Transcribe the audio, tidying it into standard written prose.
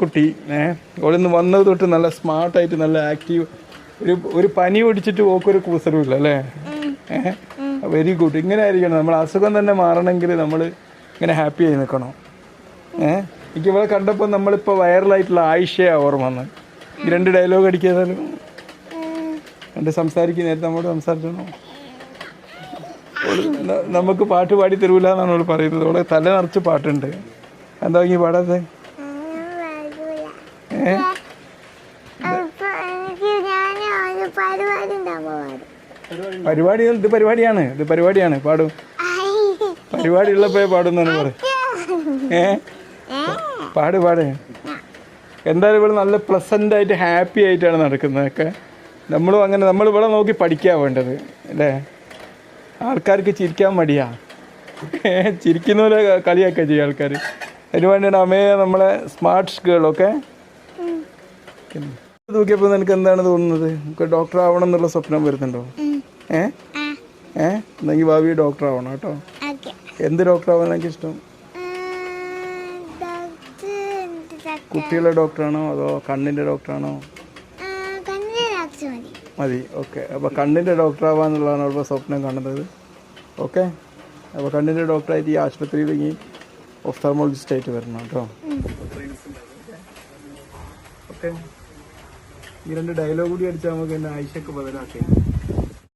കുട്ടി ഓളിന്ന് വന്നത് തൊട്ട് നല്ല സ്മാർട്ടായിട്ട് നല്ല ആക്റ്റീവ്. ഒരു പനി പിടിച്ചിട്ട് ഓക്കൊരു കൂസറുമില്ല അല്ലേ? Very good. ഇങ്ങനെ ആയിരിക്കണം. നമ്മൾ അസുഖം തന്നെ മാറണമെങ്കിൽ നമ്മൾ ഇങ്ങനെ ഹാപ്പി ആയി നിൽക്കണം. എനിക്ക് ഇവിടെ കണ്ടപ്പോൾ നമ്മളിപ്പോൾ വൈറലായിട്ടുള്ള ആയിഷയാണ് ഓർമ്മ വന്ന്. ഈ 2 ഡയലോഗ് അടിക്കാതാലും എൻ്റെ സംസാരിക്കുന്ന നേരത്തെ നമ്മോട് സംസാരിച്ചോ. നമുക്ക് പാട്ട് പാടി തരൂല എന്നാണ് അവൾ പറയുന്നത്. അവളെ തല നിറച്ച് പാട്ടുണ്ട്. എന്താ ഈ പാടാത്തെ? പരിപാടിയാണ് പാടും. പരിപാടി ഉള്ളപ്പോ പാടുന്നാണ് പറയും. പാട് എന്തായാലും ഇവിടെ നല്ല പ്ലസന്റ് ആയിട്ട് ഹാപ്പി ആയിട്ടാണ് നടക്കുന്നതൊക്കെ. നമ്മളും അങ്ങനെ നമ്മളിവിടെ നോക്കി പഠിക്കാൻ വേണ്ടത് അല്ലേ? ആൾക്കാർക്ക് ചിരിക്കാൻ മടിയാ. ചിരിക്കുന്ന പോലെ കളിയാക്കുക ചെയ്യും ആൾക്കാർ. അതിന് വേണ്ടിയാണ് അമ്മയെ നമ്മളെ സ്മാർട്ട് ഗേളൊക്കെ നോക്കിയപ്പോൾ നിനക്ക് എന്താണ് തോന്നുന്നത്? ഡോക്ടർ ആവണം എന്നുള്ള സ്വപ്നം വരുന്നുണ്ടോ? എന്നെങ്കിൽ ഭാവി ഡോക്ടർ ആവണം കേട്ടോ. എന്ത് ഡോക്ടർ ആവാൻ എനിക്ക് ഇഷ്ടം? കുട്ടികളുടെ ഡോക്ടറാണോ അതോ കണ്ണിൻ്റെ ഡോക്ടറാണോ? മതി. ഓക്കെ. അപ്പോൾ കണ്ണിൻ്റെ ഡോക്ടർ ആവാന്നുള്ളതാണ് അവിടെ സ്വപ്നം കാണുന്നത്. ഓക്കെ. അപ്പോൾ കണ്ണിൻ്റെ ഡോക്ടറായിട്ട് ഈ ആശുപത്രിയിലേക്ക് ഒഫ്താൽമോളജിസ്റ്റ് ആയിട്ട് വരണം കേട്ടോ. ഓക്കെ. ഈ 2 ഡയലോഗ് കൂടി അടിച്ചാൽ നമുക്ക് എന്നെ ആയിഷയ്ക്ക് ബദലാക്കാം.